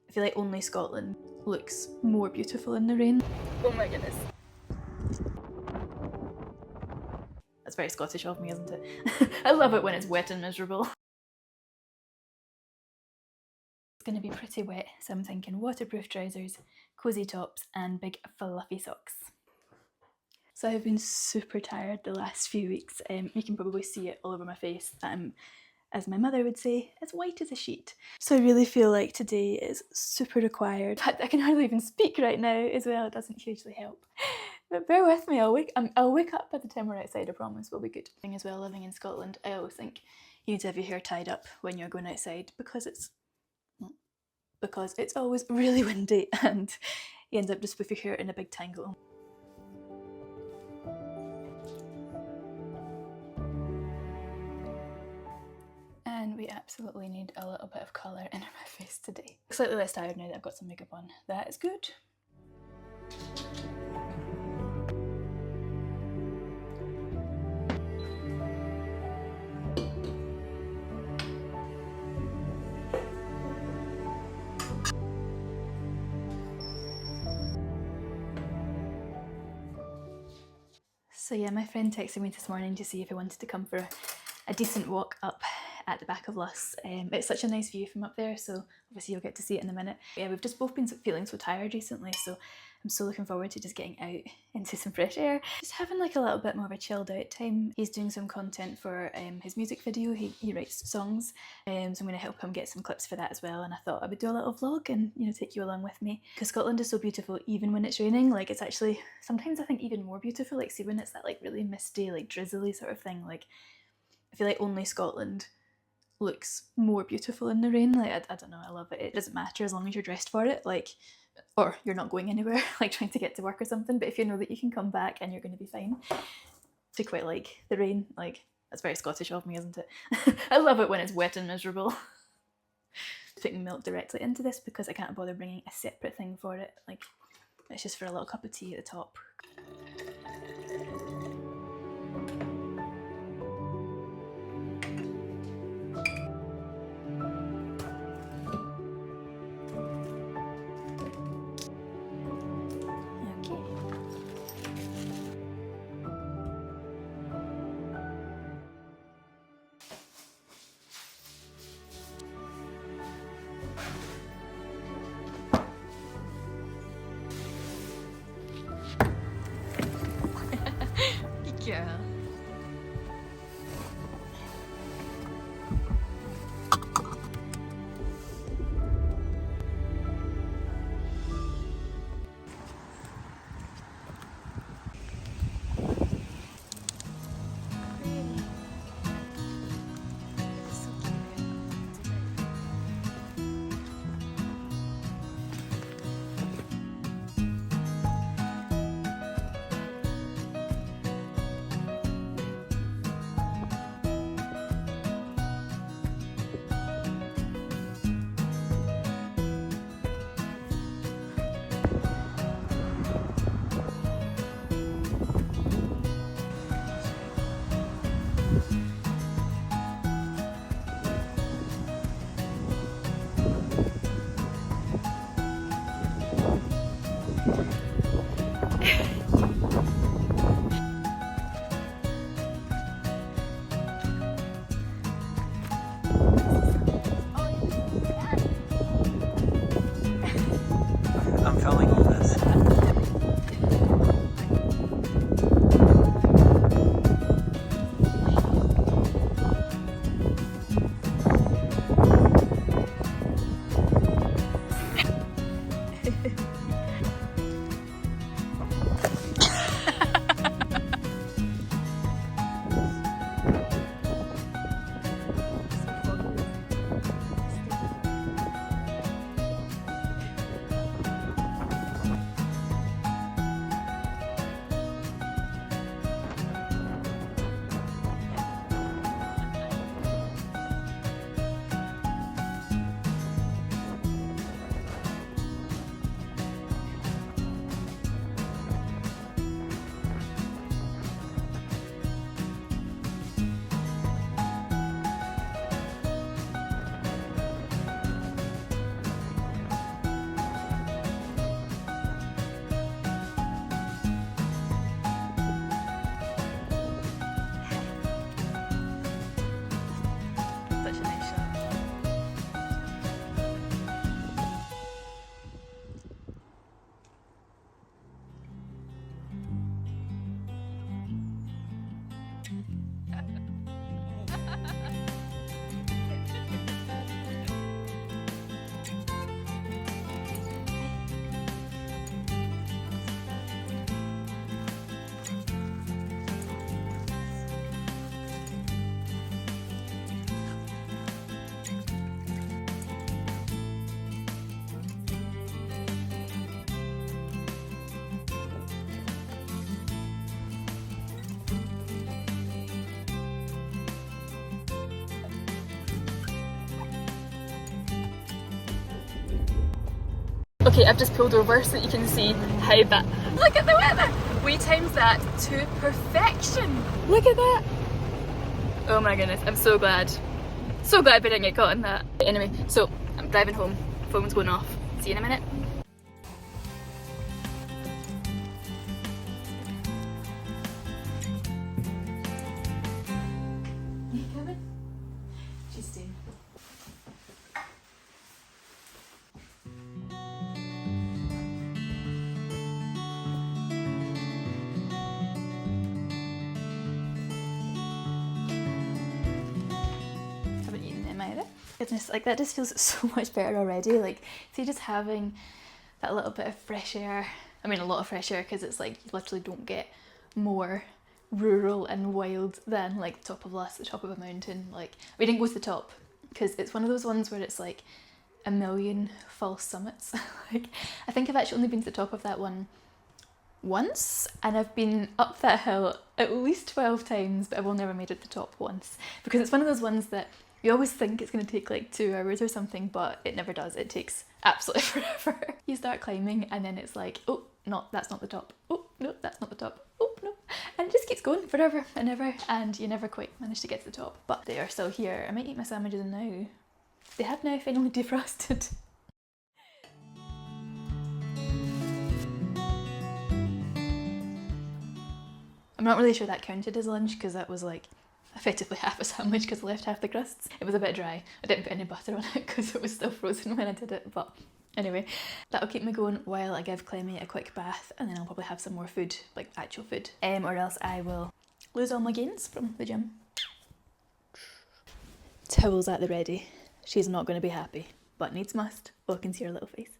I feel like only Scotland looks more beautiful in the rain. Oh my goodness. That's very Scottish of me, isn't it? I love it when it's wet and miserable. It's going to be pretty wet, so I'm thinking waterproof trousers, cosy tops and big fluffy socks. So I've been super tired the last few weeks. You can probably see it all over my face that I'm, as my mother would say, as white as a sheet. So I really feel like today is super required. In fact, I can hardly even speak right now as well. It doesn't hugely help. But bear with me, I'll wake up by the time we're outside, I promise, we'll be good. Thing as well, living in Scotland, I always think you need to have your hair tied up when you're going outside because it's always really windy and you end up just with your hair in a big tangle. And we absolutely need a little bit of colour in my face today. Slightly less tired now that I've got some makeup on. That is good. So yeah, my friend texted me this morning to see if I wanted to come for a decent walk up at the back of Luss. It's such a nice view from up there, so obviously you'll get to see it in a minute. Yeah, we've just both been feeling so tired recently, so I'm so looking forward to just getting out into some fresh air. Just having like a little bit more of a chilled out time. He's doing some content for his music video. He writes songs, so I'm going to help him get some clips for that as well, and I thought I would do a little vlog and, you know, take you along with me. Because Scotland is so beautiful even when it's raining. Like, it's actually, sometimes I think even more beautiful, like see when it's that like really misty, like drizzly sort of thing. Like, I feel like only Scotland looks more beautiful in the rain. Like, I don't know, I love it. It doesn't matter as long as you're dressed for it, like, or you're not going anywhere, like trying to get to work or something, but if you know that you can come back and you're going to be fine. I quite like the rain, like, that's very Scottish of me, isn't it? I love it when it's wet and miserable. Putting milk directly into this because I can't bother bringing a separate thing for it, like, it's just for a little cup of tea at the top. Okay, I've just pulled over so that you can see how that... Look at the weather! We timed that to perfection! Look at that! Oh my goodness, I'm so glad. So glad we didn't get caught in that. Anyway, so I'm driving home, phone's going off. See you in a minute. Are you coming? She's staying. Haven't eaten them either. Goodness, like that just feels so much better already. Like, see, just having that little bit of fresh air. I mean, a lot of fresh air, because it's like you literally don't get more rural and wild than like the top of Luss, the top of a mountain. Like, we didn't go to the top because it's one of those ones where it's like a million false summits. Like, I think I've actually only been to the top of that one once, and I've been up that hill at least 12 times, but I've only ever made it to the top once, because it's one of those ones that you always think it's going to take like 2 hours or something, but it never does. It takes absolutely forever. You start climbing and then it's like, oh no, that's not the top, oh no, that's not the top, oh no, and it just keeps going forever and ever, and you never quite manage to get to the top. But they are still here. I might eat my sandwiches now. They have now finally defrosted. I'm not really sure that counted as lunch, because that was like effectively half a sandwich because I left half the crusts. It was a bit dry. I didn't put any butter on it because it was still frozen when I did it, but anyway, that'll keep me going while I give Clemmy a quick bath, and then I'll probably have some more food, like actual food, or else I will lose all my gains from the gym. Towels at the ready. She's not going to be happy, but needs must. Oh, I can see her little face.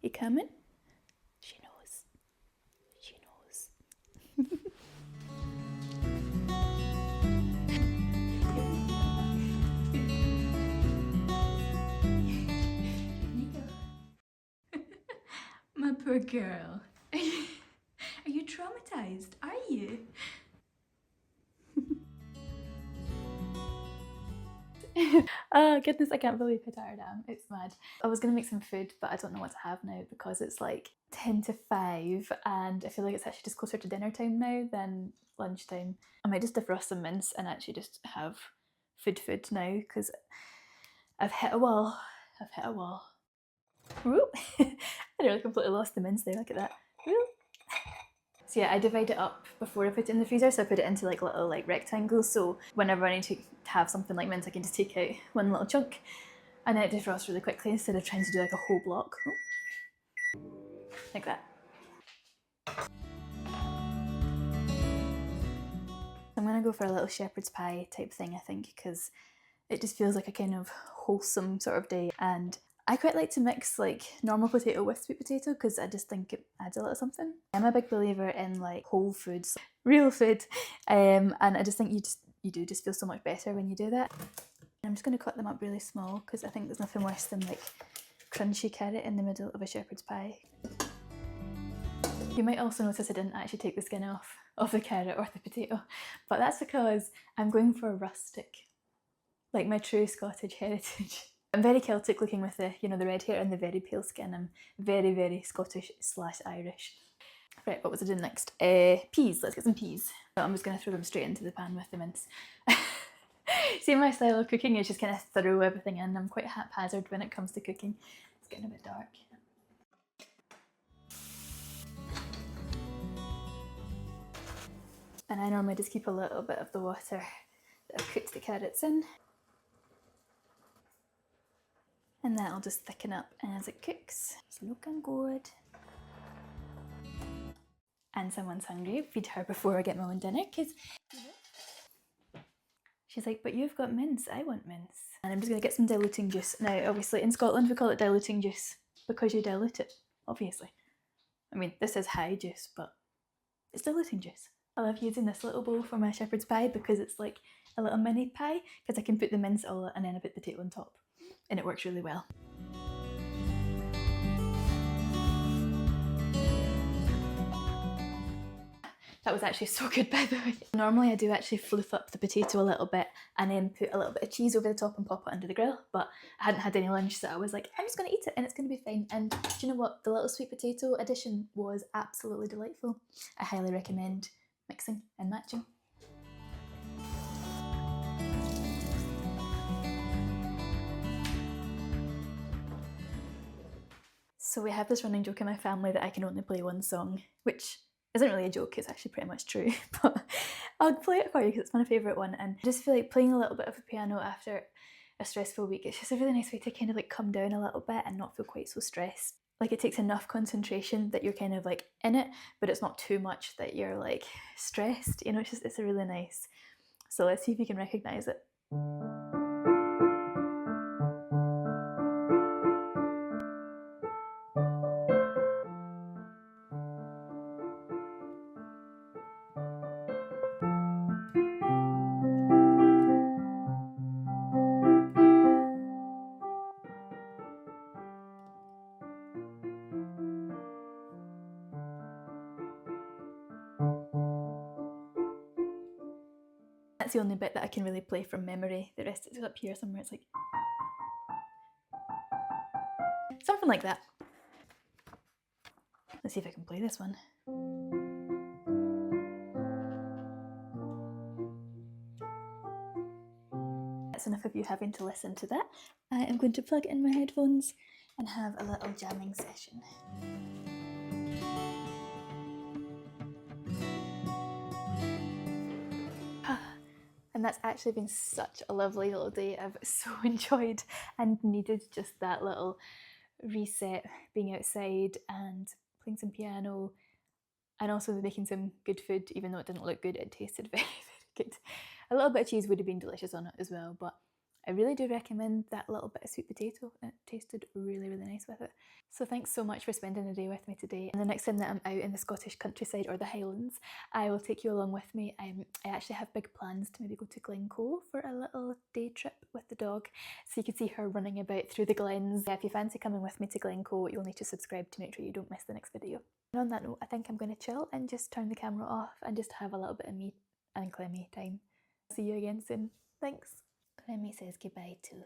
You coming? She knows. She knows. My poor girl. Are you traumatized? Are you? Oh goodness, I can't believe how tired I am. It's mad. I was gonna make some food, but I don't know what to have now because it's like 10 to 5 and I feel like it's actually just closer to dinner time now than lunchtime. I might just defrost some mince and actually just have food now, because I've hit a wall. I've hit a wall. Whoop. I nearly completely lost the mince there, look at that. Whoop. So yeah, I divide it up before I put it in the freezer, so I put it into like little like rectangles, so whenever I need to have something like mince I can just take out one little chunk and then it defrosts really quickly instead of trying to do like a whole block. Oh. Like that. I'm gonna go for a little shepherd's pie type thing, I think, because it just feels like a kind of wholesome sort of day, and I quite like to mix like normal potato with sweet potato because I just think it adds a little something. I'm a big believer in like whole foods, real food, and I just think you do just feel so much better when you do that. I'm just going to cut them up really small because I think there's nothing worse than like crunchy carrot in the middle of a shepherd's pie. You might also notice I didn't actually take the skin off of the carrot or the potato, but that's because I'm going for rustic, like my true Scottish heritage. I'm very Celtic looking with the, you know, the red hair and the very pale skin. I'm very, very Scottish / Irish. Right, what was I doing next? Peas, let's get some peas. So I'm just going to throw them straight into the pan with the mince. See, my style of cooking is just kind of throw everything in. I'm quite haphazard when it comes to cooking. It's getting a bit dark. And I normally just keep a little bit of the water that I've cooked the carrots in. And that'll just thicken up as it cooks. It's looking good. And someone's hungry. Feed her before I get my own dinner, because She's like, but you've got mince, I want mince. And I'm just gonna get some diluting juice. Now, obviously in Scotland we call it diluting juice because you dilute it, obviously. I mean, this is high juice, but it's diluting juice. I love using this little bowl for my shepherd's pie because it's like a little mini pie, because I can put the mince all and then a bit of potato on top, and it works really well. That was actually so good, by the way. Normally I do actually fluff up the potato a little bit and then put a little bit of cheese over the top and pop it under the grill, but I hadn't had any lunch, so I was like, I'm just gonna eat it and it's gonna be fine. And do you know what? The little sweet potato addition was absolutely delightful. I highly recommend mixing and matching. So we have this running joke in my family that I can only play one song, which isn't really a joke, it's actually pretty much true, but I'll play it for you because it's my favourite one. And I just feel like playing a little bit of the piano after a stressful week, it's just a really nice way to kind of like come down a little bit and not feel quite so stressed. Like it takes enough concentration that you're kind of like in it, but it's not too much that you're like stressed, you know, it's a really nice. So let's see if you can recognise it. That's the only bit that I can really play from memory. The rest is up here somewhere. It's like something like that. Let's see if I can play this one. That's enough of you having to listen to that. I am going to plug in my headphones and have a little jamming session. And that's actually been such a lovely little day. I've so enjoyed and needed just that little reset, being outside and playing some piano and also making some good food. Even though it didn't look good, it tasted very, very good. A little bit of cheese would have been delicious on it as well, but I really do recommend that little bit of sweet potato. It tasted really, really nice with it. So thanks so much for spending the day with me today. And the next time that I'm out in the Scottish countryside or the Highlands, I will take you along with me. I actually have big plans to maybe go to Glencoe for a little day trip with the dog, so you can see her running about through the glens. Yeah, if you fancy coming with me to Glencoe, you'll need to subscribe to make sure you don't miss the next video. And on that note, I think I'm going to chill and just turn the camera off and just have a little bit of me and Clemmy time. See you again soon. Thanks. Clemmy says goodbye too.